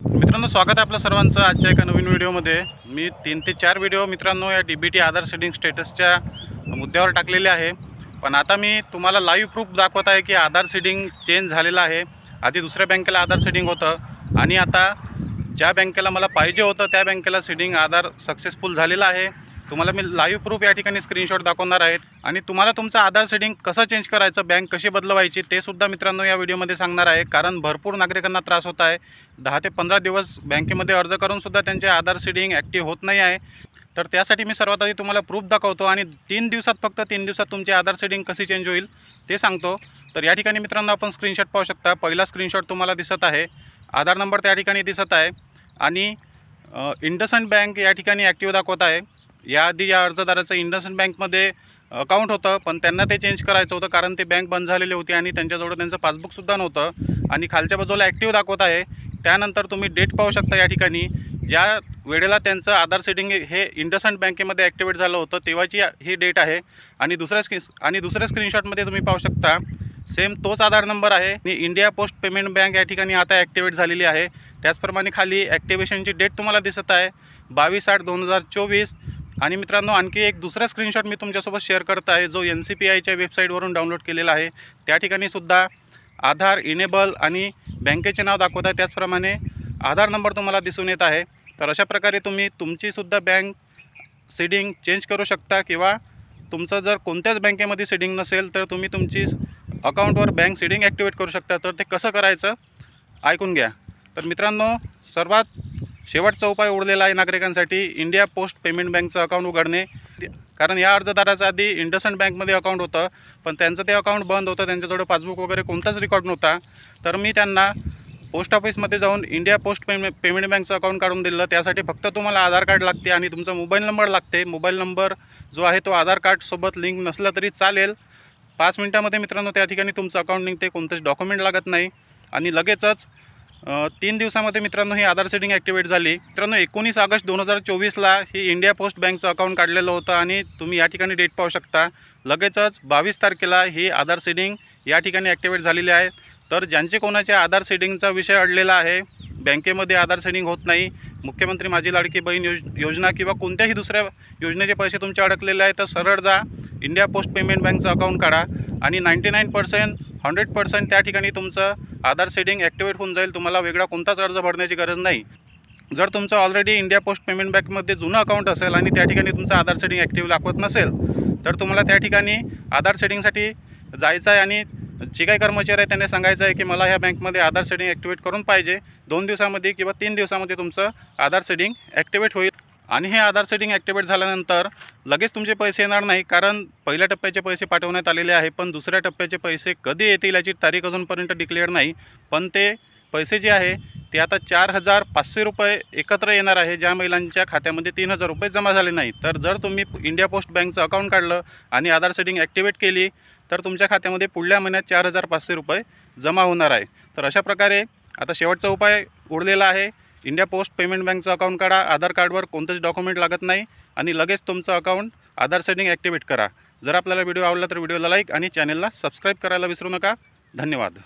मित्रांनो, स्वागत आहे आपलं सर्वांचं आजच्या एका नवीन व्हिडिओमध्ये। मी 3 ते 4 व्हिडिओ मित्रांनो या डीबीटी आधार सेडिंग स्टेटसच्या मुद्द्यावर टाकलेले आहे। पण आता मी तुम्हाला लाईव्ह प्रूफ दाखवत आहे की आधार सेडिंग चेंज झालेलं आहे। आधी दुसऱ्या बँकेला आधार सेडिंग होतं आणि आता ज्या बँकेला मला पाहिजे होतं त्या बँकेला सेडिंग आधार सक्सेसफुल झालेलं आहे। तुम्हाला मी लाईव्ह प्रूफ या ठिकाणी स्क्रीनशॉट दाखवणार आहे आणि तुम्हाला तुमचं आधार सेडिंग कसं चेंज करायचं, बँक कशी बदलवायची ते सुद्धा मित्रांनो या व्हिडिओमध्ये सांगणार आहे। कारण भरपूर नागरिकांना त्रास होत आहे। 10 ते 15 दिवस बँकेमध्ये अर्ज करून सुद्धा त्यांचे आधार सेडिंग ॲक्टिव्ह होत नाही आहे। तर त्यासाठी मी सर्वात आधी तुम्हाला प्रूफ दाखवतो आणि 3 दिवसात, फक्त 3 दिवसात तुमची आधार सेडिंग कशी चेंज होईल ते सांगतो। तर या ठिकाणी मित्रांनो आपण स्क्रीनशॉट पाहू शकता। पहिला स्क्रीनशॉट तुम्हाला दिसत आहे, आधार नंबर त्या ठिकाणी दिसत आहे आणि इंडसइंड बँक या ठिकाणी ॲक्टिव्ह दाखवत आहे। याआधी या अर्जदाराचं इंडसइंड बँकमध्ये अकाउंट होतं, पण त्यांना ते चेंज करायचं होतं कारण ते बँक बंद झालेली होती आणि त्यांच्याजवळ त्यांचं पासबुकसुद्धा नव्हतं आणि खालच्या बाजूला ॲक्टिव्ह दाखवत आहे। त्यानंतर तुम्ही डेट पाहू शकता या ठिकाणी, ज्या वेळेला त्यांचं आधार सेडिंग हे इंडसइंड बँकेमध्ये ॲक्टिवेट झालं होतं तेव्हाची ही डेट आहे। आणि दुसऱ्या स्क्रीनशॉटमध्ये तुम्ही पाहू शकता सेम तोच आधार नंबर आहे आणि इंडिया पोस्ट पेमेंट बँक या ठिकाणी आता ॲक्टिवेट झालेली आहे। त्याचप्रमाणे खाली ॲक्टिवेशनची डेट तुम्हाला दिसत आहे 22/8/2024। आणि मित्रांनो, आणखी एक दुसरा स्क्रीनशॉट मी तुमच्यासोबत शेअर करत आहे जो NCPIच्या वेबसाईटवरून डाउनलोड केलेला आहे। त्या ठिकाणी सुद्धा आधार इनेबल आणि बँकेचे नाव दाखवत आहे, त्याचप्रमाणे आधार नंबर तुम्हाला दिसून येत आहे। तर अशा प्रकारे तुम्ही तुमचीसुद्धा बँक सेडिंग चेंज करू शकता किंवा तुमचं जर कोणत्याच बँकेमध्ये सेडिंग नसेल तर तुम्ही तुमची अकाउंटवर बँक सेडिंग ॲक्टिवेट करू शकता। तर ते कसं करायचं ऐकून घ्या। तर मित्रांनो, सर्वात शेवटचा उपाय उरलेला आहे नागरिकांसाठी इंडिया पोस्ट पेमेंट बँकचं अकाउंट उघडणे। कारण या अर्जदाराचं आधी इंडसइंड बँकमध्ये अकाउंट होतं, पण त्यांचं ते अकाउंट बंद होतं, त्यांच्याजवळ पासबुक वगैरे कोणताच रेकॉर्ड नव्हता। तर मी त्यांना पोस्ट ऑफिसमध्ये जाऊन इंडिया पोस्ट पेमेंट बँकचं अकाउंट काढून दिलं। त्यासाठी फक्त तुम्हाला आधार कार्ड लागते आणि तुमचा मोबाईल नंबर लागते। मोबाईल नंबर जो आहे तो आधार कार्डसोबत लिंक नसला तरी चालेल। 5 मिनिटामध्ये मित्रांनो त्या ठिकाणी तुमचं अकाउंट निघते, कोणतेच डॉक्युमेंट लागत नाही आणि लगेचच 3 दिवसामध्ये मित्रांनो ही आधार सेडिंग ॲक्टिवेट झाली। मित्रांनो, 19 ऑगस्ट 2024ला ही इंडिया पोस्ट बँकचं अकाउंट काढलेलं होतं आणि तुम्ही या ठिकाणी डेट पाहू शकता। लगेचच 22 तारखेला ही आधार सेडिंग या ठिकाणी ॲक्टिवेट झालेली आहे। तर ज्यांचे कोणाच्या आधार सेडिंगचा विषय अडलेला आहे, बँकेमध्ये आधार सेडिंग होत नाही, मुख्यमंत्री माझी लाडकी बहीण योजना किंवा कोणत्याही दुसऱ्या योजनेचे पैसे तुमचे अडकलेले आहेत, तर सरळ जा इंडिया पोस्ट पेमेंट बँकचं अकाउंट काढा आणि 99% 100% त्या ठिकाणी तुमचं आधार सेडिंग ॲक्टिवेट होऊन जाईल। तुम्हाला वेगळा कोणताच अर्ज भरण्याची गरज नाही। जर तुमचं ऑलरेडी इंडिया पोस्ट पेमेंट बँकमध्ये जुनं अकाउंट असेल आणि त्या ठिकाणी तुमचं आधार सेडिंग ॲक्टिव्ह दाखवत नसेल तर तुम्हाला त्या ठिकाणी आधार सेडिंगसाठी जायचं आहे आणि जे काही कर्मचारी आहे त्यांनी सांगायचं आहे की मला ह्या बँकमध्ये आधार सेडिंग ॲक्टिवेट करून पाहिजे। 2 दिवसामध्ये किंवा 3 दिवसामध्ये तुमचं आधार सेडिंग ॲक्टिवेट होईल आणि हे आधार सेडिंग ॲक्टिवेट झाल्यानंतर लगेच तुमचे पैसे येणार नाही, कारण पहिल्या टप्प्याचे पैसे पाठवण्यात आलेले आहे, पण दुसऱ्या टप्प्याचे पैसे कधी येतील याची तारीख अजूनपर्यंत डिक्लेअर नाही। पण ते पैसे जे आहे ते आता 4,500 रुपये एकत्र येणार आहे, ज्या महिलांच्या खात्यामध्ये 3,000 रुपये जमा झाले नाही। तर जर तुम्ही इंडिया पोस्ट बँकचं अकाउंट काढलं आणि आधार सेडिंग ॲक्टिवेट केली तर तुमच्या खात्यामध्ये पुढल्या महिन्यात 4,500 रुपये जमा होणार आहे। तर अशा प्रकारे आता शेवटचा उपाय उरलेला आहे, इंडिया पोस्ट पेमेंट बँकचं अकाउंट काढा, आधार कार्डवर कोणतेच डॉक्युमेंट लागत नाही आणि लगेच तुमचं अकाउंट आधार सेडिंग ॲक्टिवेट करा। जर आपल्याला व्हिडिओ आवडला तर व्हिडिओला लाईक आणि चॅनलला सबस्क्राईब करायला विसरू नका। धन्यवाद।